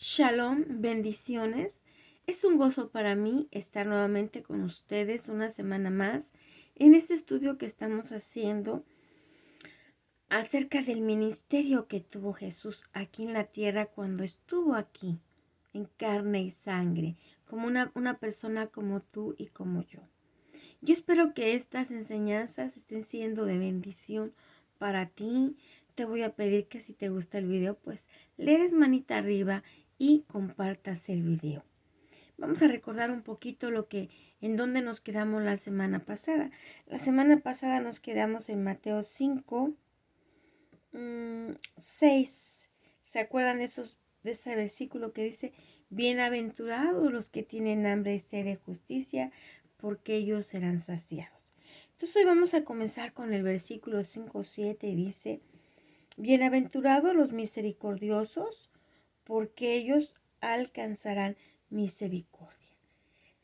Shalom, bendiciones. Es un gozo para mí estar nuevamente con ustedes una semana más en este estudio que estamos haciendo acerca del ministerio que tuvo Jesús aquí en la tierra cuando estuvo aquí, en carne y sangre, como una persona como tú y como yo. Yo espero que estas enseñanzas estén siendo de bendición para ti. Te voy a pedir que si te gusta el video, pues le des manita arriba y compartas el video. Vamos a recordar un poquito en dónde nos quedamos la semana pasada. La semana pasada nos quedamos en Mateo 5, 6. ¿Se acuerdan de ese versículo que dice: bienaventurados los que tienen hambre y sed de justicia, porque ellos serán saciados? Entonces hoy vamos a comenzar con el versículo 5-7 y dice: bienaventurados los misericordiosos, porque ellos alcanzarán misericordia.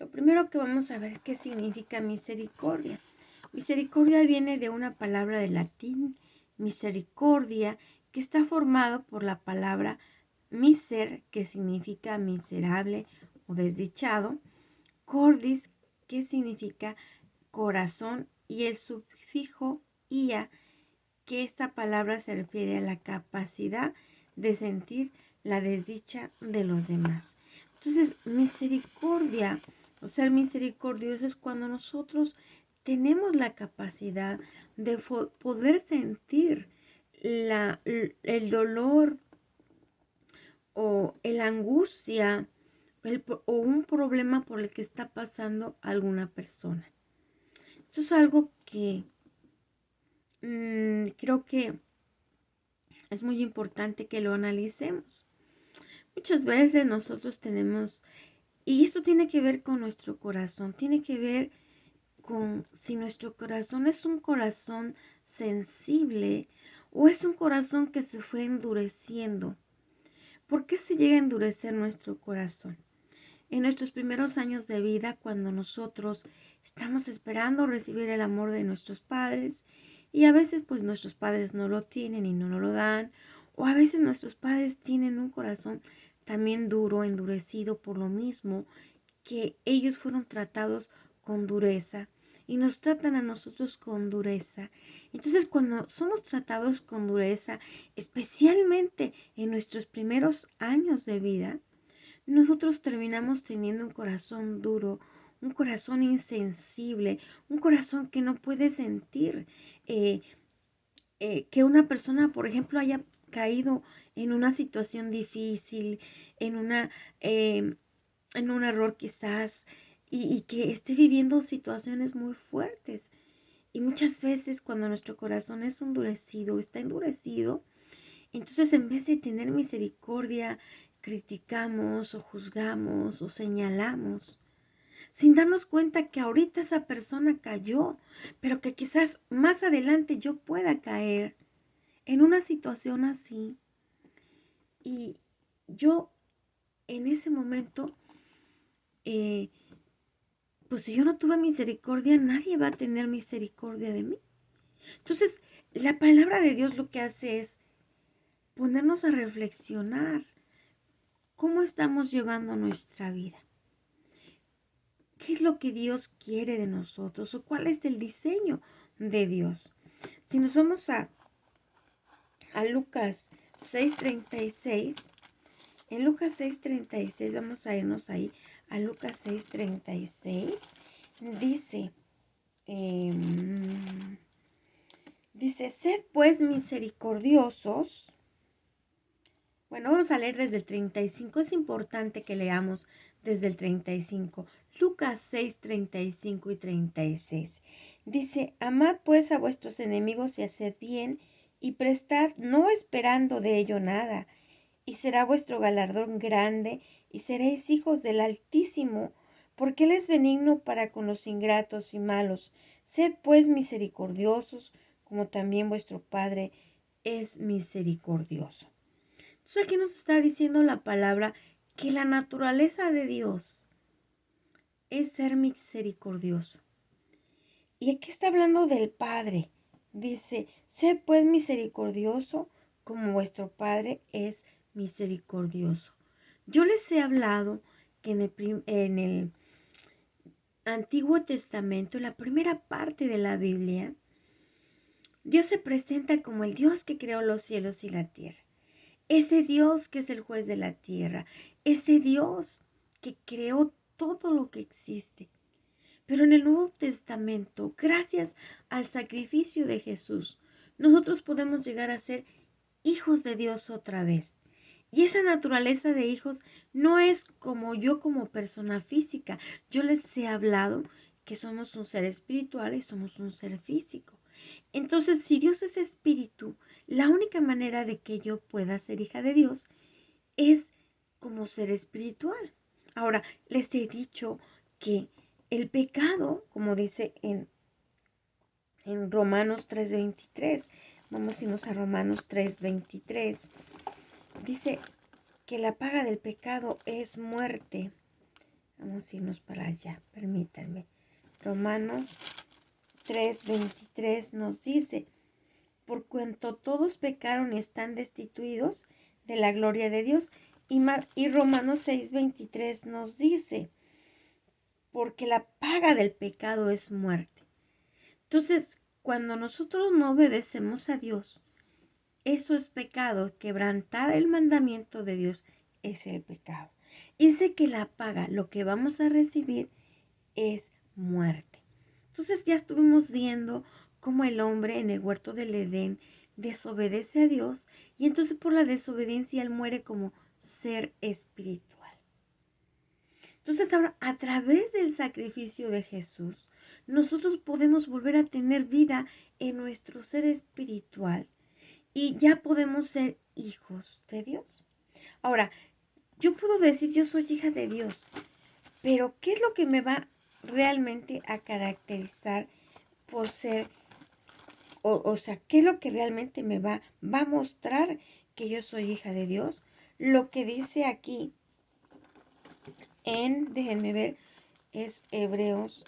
Lo primero que vamos a ver qué significa misericordia. Misericordia viene de una palabra de latín, misericordia, que está formado por la palabra miser, que significa miserable o desdichado, cordis, que significa corazón, y el sufijo ia, que esta palabra se refiere a la capacidad de sentir la desdicha de los demás. Entonces, misericordia, o ser misericordioso, es cuando nosotros tenemos la capacidad de poder sentir el dolor o la angustia o un problema por el que está pasando alguna persona. Esto es algo que creo que es muy importante que lo analicemos. Muchas veces nosotros tenemos, y esto tiene que ver con nuestro corazón, tiene que ver con si nuestro corazón es un corazón sensible o es un corazón que se fue endureciendo. ¿Por qué se llega a endurecer nuestro corazón? En nuestros primeros años de vida, cuando nosotros estamos esperando recibir el amor de nuestros padres, y a veces pues nuestros padres no lo tienen y no nos lo dan, o a veces nuestros padres tienen un corazón también duro, endurecido por lo mismo, que ellos fueron tratados con dureza y nos tratan a nosotros con dureza. Entonces, cuando somos tratados con dureza, especialmente en nuestros primeros años de vida, nosotros terminamos teniendo un corazón duro, un corazón insensible, un corazón que no puede sentir que una persona, por ejemplo, haya caído en una situación difícil, en en un error quizás, y que esté viviendo situaciones muy fuertes. Y muchas veces cuando nuestro corazón es endurecido, está endurecido, entonces en vez de tener misericordia, criticamos o juzgamos o señalamos, sin darnos cuenta que ahorita esa persona cayó, pero que quizás más adelante yo pueda caer en una situación así. Y yo en ese momento, pues si yo no tuve misericordia, nadie va a tener misericordia de mí. Entonces, la palabra de Dios lo que hace es ponernos a reflexionar cómo estamos llevando nuestra vida. ¿Qué es lo que Dios quiere de nosotros? ¿O cuál es el diseño de Dios? Si nos vamos a Lucas 6:36, en Lucas 6:36, vamos a irnos ahí a Lucas 6:36, dice, dice, sed pues misericordiosos. Bueno, vamos a leer desde el 35. Es importante que leamos desde el 35. Lucas 6:35 y 36. Dice, amad pues a vuestros enemigos y haced bien, y prestad no esperando de ello nada, y será vuestro galardón grande, y seréis hijos del Altísimo, porque Él es benigno para con los ingratos y malos. Sed pues misericordiosos, como también vuestro Padre es misericordioso. Entonces aquí nos está diciendo la palabra que la naturaleza de Dios es ser misericordioso. Y aquí está hablando del Padre. Dice, sed pues misericordioso como vuestro Padre es misericordioso. Yo les he hablado que en el Antiguo Testamento, en la primera parte de la Biblia, Dios se presenta como el Dios que creó los cielos y la tierra. Ese Dios que es el juez de la tierra. Ese Dios que creó todo lo que existe. Pero en el Nuevo Testamento, gracias al sacrificio de Jesús, nosotros podemos llegar a ser hijos de Dios otra vez. Y esa naturaleza de hijos no es como yo como persona física. Yo les he hablado que somos un ser espiritual y somos un ser físico. Entonces, si Dios es espíritu, la única manera de que yo pueda ser hija de Dios es como ser espiritual. Ahora, les he dicho que el pecado, como dice en Romanos 3:23, vamos a irnos a Romanos 3:23, dice que la paga del pecado es muerte. Vamos a irnos para allá, permítanme. Romanos 3:23 nos dice, por cuanto todos pecaron y están destituidos de la gloria de Dios. Y Romanos 6:23 nos dice, porque la paga del pecado es muerte. Entonces, cuando nosotros no obedecemos a Dios, eso es pecado. Quebrantar el mandamiento de Dios es el pecado. Dice que la paga, lo que vamos a recibir, es muerte. Entonces ya estuvimos viendo cómo el hombre en el huerto del Edén desobedece a Dios y entonces por la desobediencia él muere como ser espiritual. Entonces ahora a través del sacrificio de Jesús nosotros podemos volver a tener vida en nuestro ser espiritual y ya podemos ser hijos de Dios. Ahora, yo puedo decir yo soy hija de Dios, pero ¿qué es lo que me va realmente a caracterizar por ser, o sea, qué es lo que realmente me va a mostrar que yo soy hija de Dios? Lo que dice aquí déjenme ver, es Hebreos,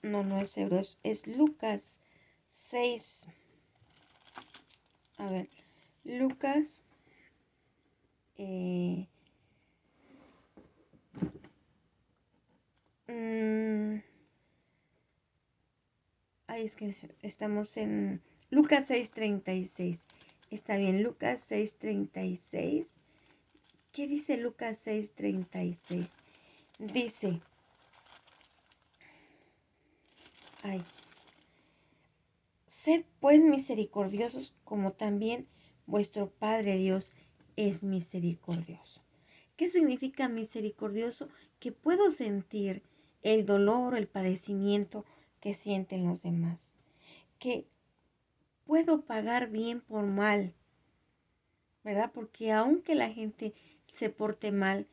no es Hebreos, es Lucas 6. A ver, Lucas es que estamos en Lucas 6:36. Está bien, Lucas 6:36. ¿Qué dice Lucas 6:36? Dice, sed pues misericordiosos como también vuestro Padre Dios es misericordioso. ¿Qué significa misericordioso? Que puedo sentir el dolor, el padecimiento que sienten los demás. Que puedo pagar bien por mal, ¿verdad? Porque aunque la gente se porte mal,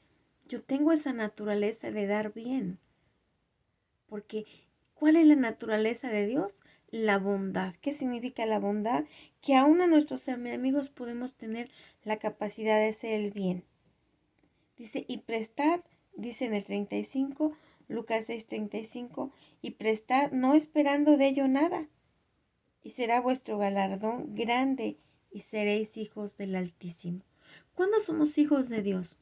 yo tengo esa naturaleza de dar bien. Porque, ¿cuál es la naturaleza de Dios? La bondad. ¿Qué significa la bondad? Que aún a nuestros enemigos podemos tener la capacidad de hacer el bien. Dice, y prestad, dice en el 35, Lucas 6:35, y prestad no esperando de ello nada, y será vuestro galardón grande, y seréis hijos del Altísimo. ¿Cuándo somos hijos de Dios?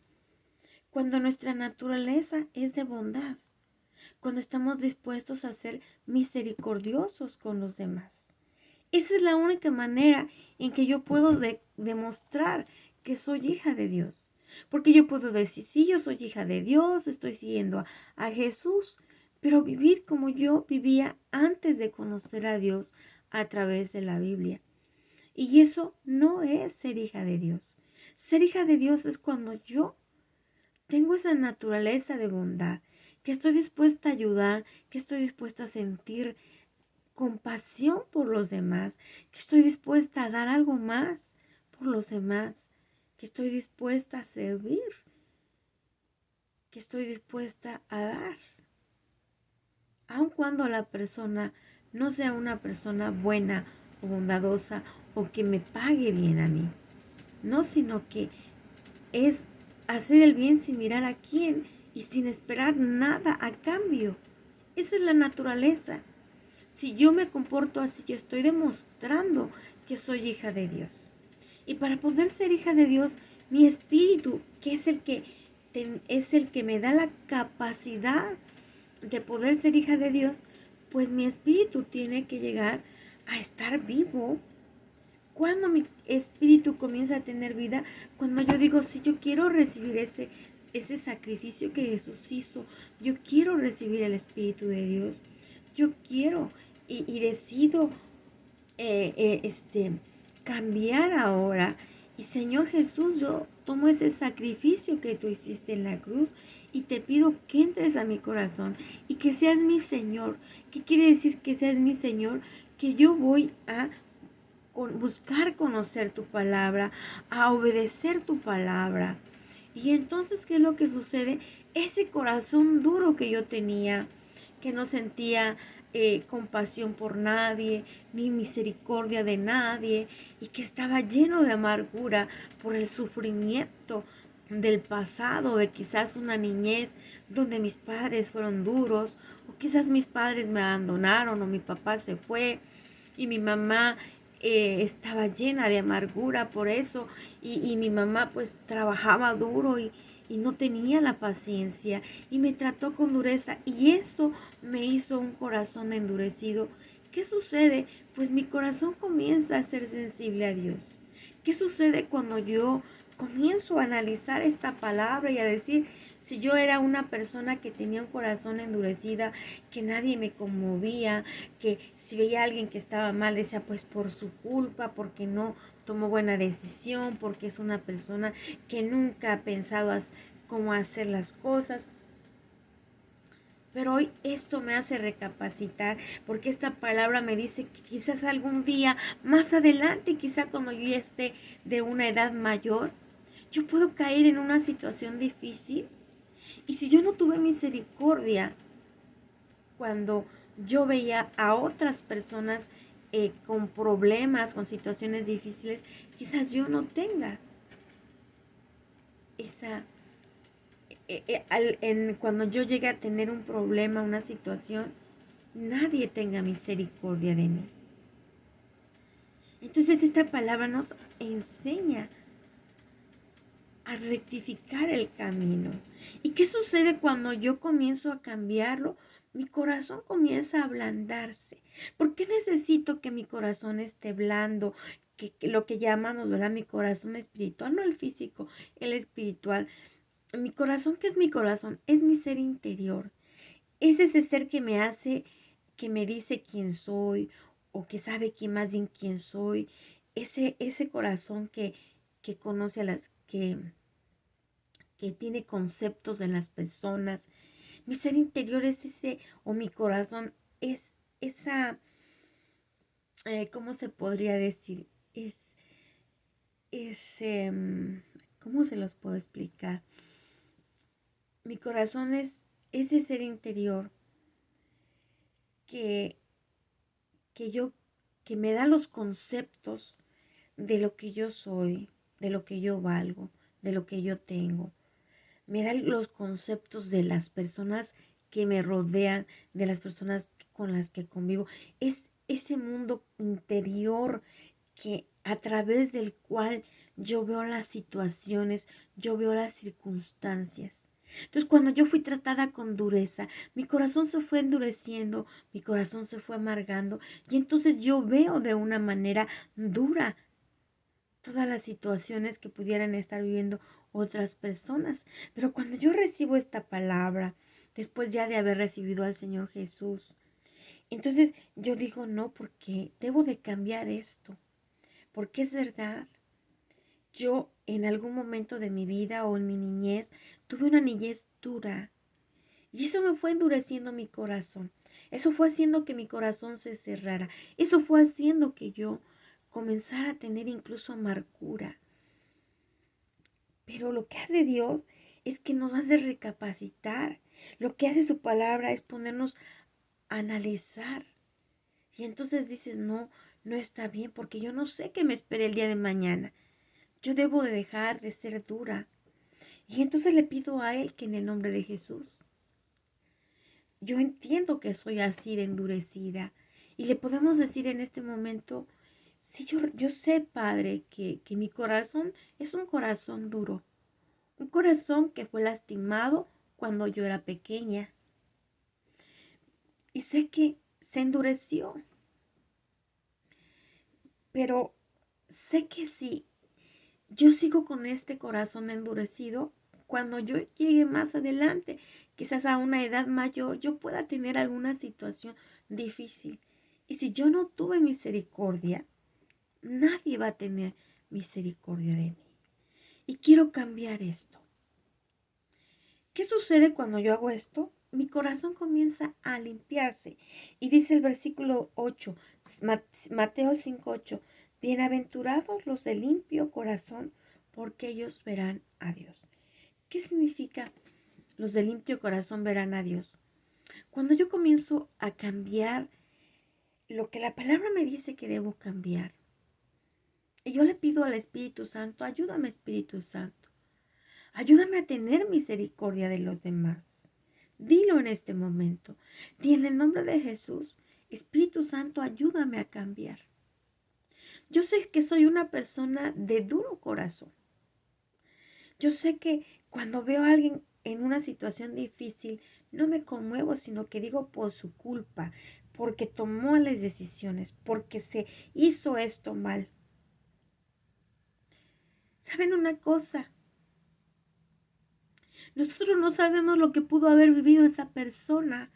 Cuando nuestra naturaleza es de bondad, cuando estamos dispuestos a ser misericordiosos con los demás. Esa es la única manera en que yo puedo demostrar que soy hija de Dios. Porque yo puedo decir, sí, yo soy hija de Dios, estoy siguiendo a Jesús, pero vivir como yo vivía antes de conocer a Dios a través de la Biblia. Y eso no es ser hija de Dios. Ser hija de Dios es cuando yo tengo esa naturaleza de bondad, que estoy dispuesta a ayudar, que estoy dispuesta a sentir compasión por los demás, que estoy dispuesta a dar algo más por los demás, que estoy dispuesta a servir, que estoy dispuesta a dar. Aun cuando la persona no sea una persona buena o bondadosa o que me pague bien a mí. No, sino que es hacer el bien sin mirar a quién y sin esperar nada a cambio. Esa es la naturaleza. Si yo me comporto así, yo estoy demostrando que soy hija de Dios. Y para poder ser hija de Dios, mi espíritu, que es el que es el que me da la capacidad de poder ser hija de Dios, pues mi espíritu tiene que llegar a estar vivo. Cuando mi espíritu comienza a tener vida, cuando yo digo, si yo quiero recibir ese sacrificio que Jesús hizo, yo quiero recibir el Espíritu de Dios, yo quiero y decido cambiar ahora. Y Señor Jesús, yo tomo ese sacrificio que tú hiciste en la cruz y te pido que entres a mi corazón y que seas mi Señor. ¿Qué quiere decir que seas mi Señor? Que yo voy a buscar conocer tu palabra, a obedecer tu palabra. Y entonces, ¿qué es lo que sucede? Ese corazón duro que yo tenía, que no sentía compasión por nadie, ni misericordia de nadie, y que estaba lleno de amargura por el sufrimiento del pasado, de quizás una niñez donde mis padres fueron duros, o quizás mis padres me abandonaron, o mi papá se fue, y mi mamá estaba llena de amargura por eso, y mi mamá pues trabajaba duro y no tenía la paciencia y me trató con dureza y eso me hizo un corazón endurecido. ¿Qué sucede? Pues mi corazón comienza a ser sensible a Dios. ¿Qué sucede cuando yo comienzo a analizar esta palabra y a decir, si yo era una persona que tenía un corazón endurecida, que nadie me conmovía, que si veía a alguien que estaba mal, decía pues por su culpa, porque no tomó buena decisión, porque es una persona que nunca ha pensado cómo hacer las cosas? Pero hoy esto me hace recapacitar porque esta palabra me dice que quizás algún día más adelante, quizá cuando yo ya esté de una edad mayor, yo puedo caer en una situación difícil. Y si yo no tuve misericordia cuando yo veía a otras personas con problemas, con situaciones difíciles, quizás yo no tenga esa cuando yo llegue a tener un problema, una situación, nadie tenga misericordia de mí. Entonces esta palabra nos enseña a rectificar el camino. ¿Y qué sucede cuando yo comienzo a cambiarlo? Mi corazón comienza a ablandarse. ¿Por qué necesito que mi corazón esté blando? Que lo que llamamos, ¿verdad? Mi corazón espiritual, no el físico, el espiritual. Mi corazón, ¿qué es mi corazón? Es mi ser interior. Es ese ser que me hace, que me dice quién soy, o que sabe más bien quién soy. Ese corazón que conoce a que tiene conceptos de las personas. Mi ser interior es ese, o mi corazón es esa, ¿cómo se podría decir? Es, ¿cómo se los puedo explicar? Mi corazón es ese ser interior que, que yo, que me da los conceptos de lo que yo soy, de lo que yo valgo, de lo que yo tengo. Me da los conceptos de las personas que me rodean, de las personas con las que convivo. Es ese mundo interior que a través del cual yo veo las situaciones, yo veo las circunstancias. Entonces, cuando yo fui tratada con dureza, mi corazón se fue endureciendo, mi corazón se fue amargando, y entonces yo veo de una manera dura todas las situaciones que pudieran estar viviendo otras personas. Pero cuando yo recibo esta palabra, después ya de haber recibido al Señor Jesús, entonces yo digo, no, porque debo de cambiar esto, porque es verdad. Yo en algún momento de mi vida o en mi niñez tuve una niñez dura y eso me fue endureciendo mi corazón. Eso fue haciendo que mi corazón se cerrara. Eso fue haciendo que yo comenzara a tener incluso amargura. Pero lo que hace Dios es que nos hace recapacitar. Lo que hace su palabra es ponernos a analizar. Y entonces dices, no, no está bien porque yo no sé qué me espera el día de mañana. Yo debo de dejar de ser dura. Y entonces le pido a Él que en el nombre de Jesús, yo entiendo que soy así de endurecida. Y le podemos decir en este momento, sí, yo sé, Padre, que mi corazón es un corazón duro. Un corazón que fue lastimado cuando yo era pequeña. Y sé que se endureció. Pero sé que si yo sigo con este corazón endurecido, cuando yo llegue más adelante, quizás a una edad mayor, yo pueda tener alguna situación difícil. Y si yo no tuve misericordia, nadie va a tener misericordia de mí. Y quiero cambiar esto. ¿Qué sucede cuando yo hago esto? Mi corazón comienza a limpiarse. Y dice el versículo 8, Mateo 5:8, bienaventurados los de limpio corazón, porque ellos verán a Dios. ¿Qué significa los de limpio corazón verán a Dios? Cuando yo comienzo a cambiar lo que la palabra me dice que debo cambiar, y yo le pido al Espíritu Santo, ayúdame Espíritu Santo, ayúdame a tener misericordia de los demás. Dilo en este momento. Di en el nombre de Jesús, Espíritu Santo, ayúdame a cambiar. Yo sé que soy una persona de duro corazón. Yo sé que cuando veo a alguien en una situación difícil, no me conmuevo, sino que digo por su culpa, porque tomó las decisiones, porque se hizo esto mal. ¿Saben una cosa? Nosotros no sabemos lo que pudo haber vivido esa persona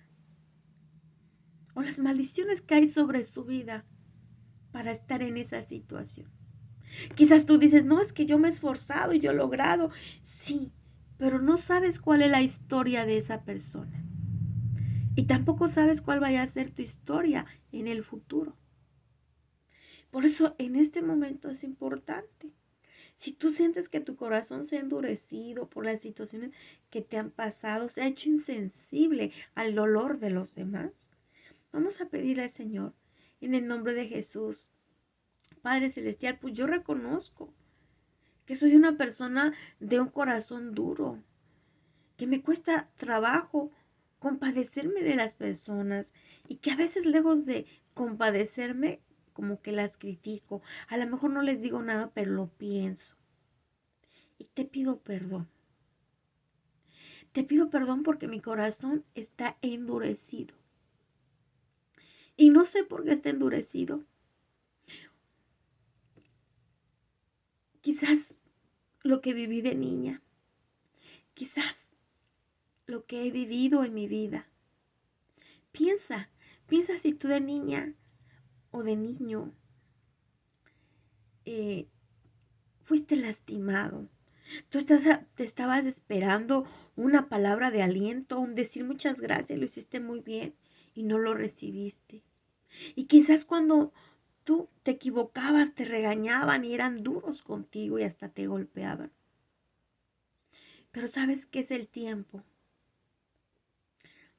o las maldiciones que hay sobre su vida para estar en esa situación. Quizás tú dices, no, es que yo me he esforzado y yo he logrado. Sí, pero no sabes cuál es la historia de esa persona. Y tampoco sabes cuál vaya a ser tu historia en el futuro. Por eso en este momento es importante. Si tú sientes que tu corazón se ha endurecido por las situaciones que te han pasado, se ha hecho insensible al dolor de los demás, vamos a pedirle al Señor en el nombre de Jesús. Padre Celestial, pues yo reconozco que soy una persona de un corazón duro, que me cuesta trabajo compadecerme de las personas y que a veces lejos de compadecerme, como que las critico. A lo mejor no les digo nada, pero lo pienso. Y te pido perdón. Te pido perdón porque mi corazón está endurecido. Y no sé por qué está endurecido. Quizás lo que viví de niña. Quizás lo que he vivido en mi vida. Piensa si tú de niña o de niño eh, fuiste lastimado. Te estabas esperando una palabra de aliento, un decir muchas gracias, lo hiciste muy bien y no lo recibiste. Y quizás cuando tú te equivocabas, te regañaban y eran duros contigo y hasta te golpeaban. Pero ¿sabes qué es el tiempo?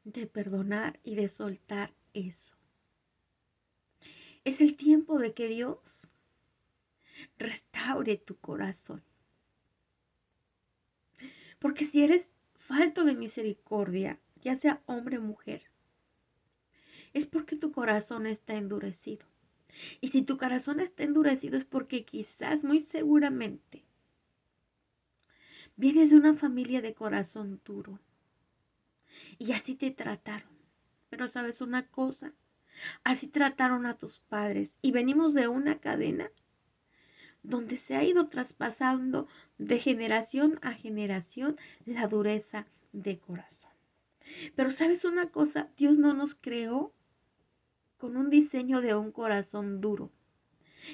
De perdonar y de soltar eso. Es el tiempo de que Dios restaure tu corazón. Porque si eres falto de misericordia, ya sea hombre o mujer, es porque tu corazón está endurecido. Y si tu corazón está endurecido es porque quizás, muy seguramente, vienes de una familia de corazón duro. Y así te trataron. Pero sabes una cosa, así trataron a tus padres. Y venimos de una cadena donde se ha ido traspasando de generación a generación la dureza de corazón. Pero sabes una cosa, Dios no nos creó con un diseño de un corazón duro.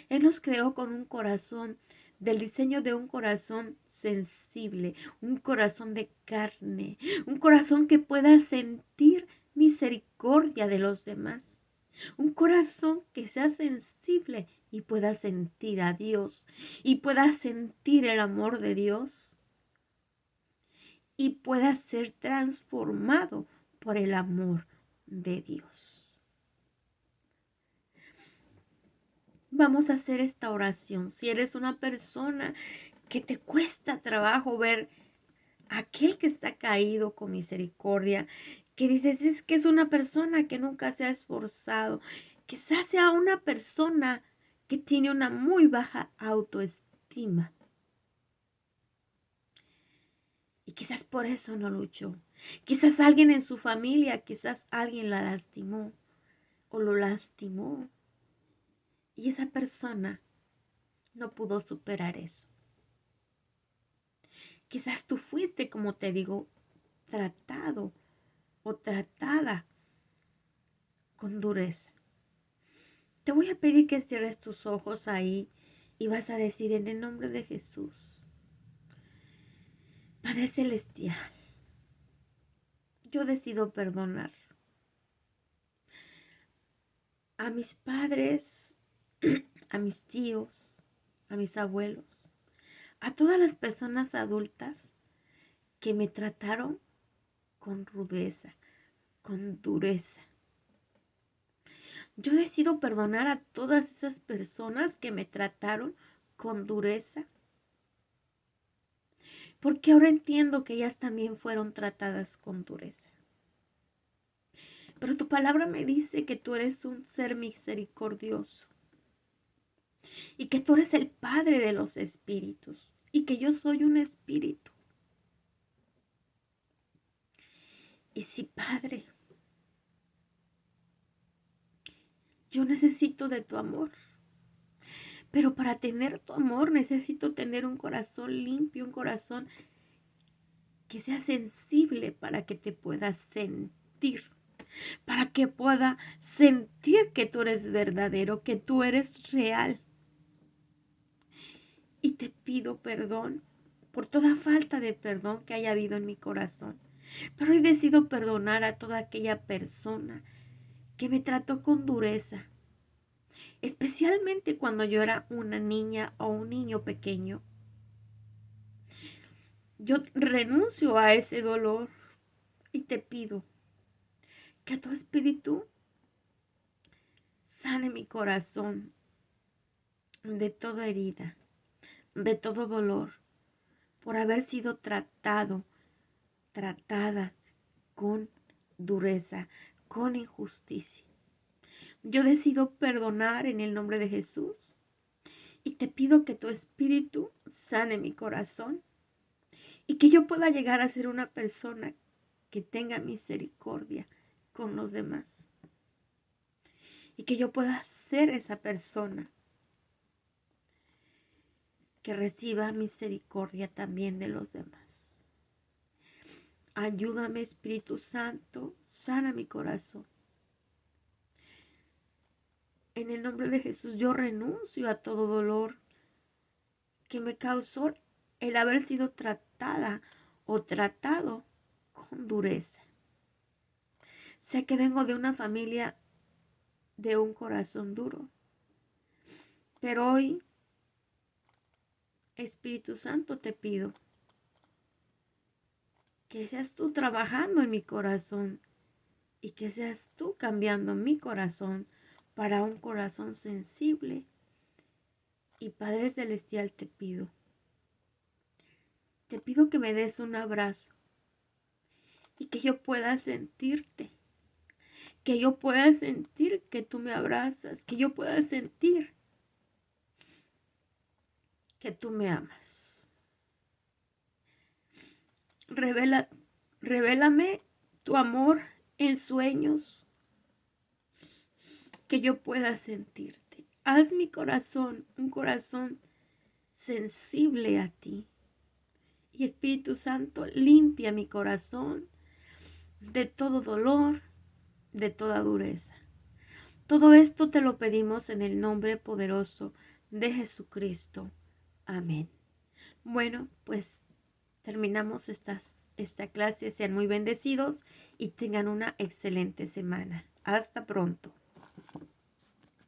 Él nos creó con un corazón, del diseño de un corazón sensible, un corazón de carne, un corazón que pueda sentir misericordia de los demás, un corazón que sea sensible y pueda sentir a Dios y pueda sentir el amor de Dios y pueda ser transformado por el amor de Dios. Vamos a hacer esta oración. Si eres una persona que te cuesta trabajo ver a aquel que está caído con misericordia, que dices es que es una persona que nunca se ha esforzado, quizás sea una persona que tiene una muy baja autoestima. quizás por eso no luchó. Quizás alguien en su familia, quizás alguien la lastimó o lo lastimó. Y esa persona no pudo superar eso. Quizás tú fuiste, como te digo, tratado o tratada con dureza. Te voy a pedir que cierres tus ojos ahí y vas a decir en el nombre de Jesús: Padre Celestial, yo decido perdonar a mis padres, a mis tíos, a mis abuelos, a todas las personas adultas que me trataron con rudeza, con dureza. Yo decido perdonar a todas esas personas que me trataron con dureza, porque ahora entiendo que ellas también fueron tratadas con dureza. Pero tu palabra me dice que tú eres un ser misericordioso y que tú eres el Padre de los espíritus y que yo soy un espíritu. Y sí, Padre, yo necesito de tu amor. Pero para tener tu amor necesito tener un corazón limpio, un corazón que sea sensible para que te pueda sentir, para que pueda sentir que tú eres verdadero, que tú eres real. Y te pido perdón por toda falta de perdón que haya habido en mi corazón. Pero hoy decido perdonar a toda aquella persona que me trató con dureza, especialmente cuando yo era una niña o un niño pequeño. Yo renuncio a ese dolor y te pido que tu espíritu sane mi corazón de toda herida, de todo dolor, por haber sido tratada con dureza, con injusticia. Yo decido perdonar en el nombre de Jesús y te pido que tu espíritu sane mi corazón y que yo pueda llegar a ser una persona que tenga misericordia con los demás. Y que yo pueda ser esa persona que reciba misericordia también de los demás. Ayúdame, Espíritu Santo, sana mi corazón. En el nombre de Jesús yo renuncio a todo dolor que me causó el haber sido tratada o tratado con dureza. Sé que vengo de una familia de un corazón duro, pero hoy, Espíritu Santo, te pido que seas tú trabajando en mi corazón y que seas tú cambiando mi corazón para un corazón sensible. Y Padre Celestial, te pido que me des un abrazo y que yo pueda sentirte, que yo pueda sentir que tú me abrazas, que yo pueda sentir que tú me amas. Revélame tu amor en sueños, que yo pueda sentirte. Haz mi corazón un corazón sensible a ti. Y Espíritu Santo, limpia mi corazón de todo dolor, de toda dureza. Todo esto te lo pedimos en el nombre poderoso de Jesucristo. Amén. Bueno, pues terminamos esta clase. Sean muy bendecidos y tengan una excelente semana. Hasta pronto.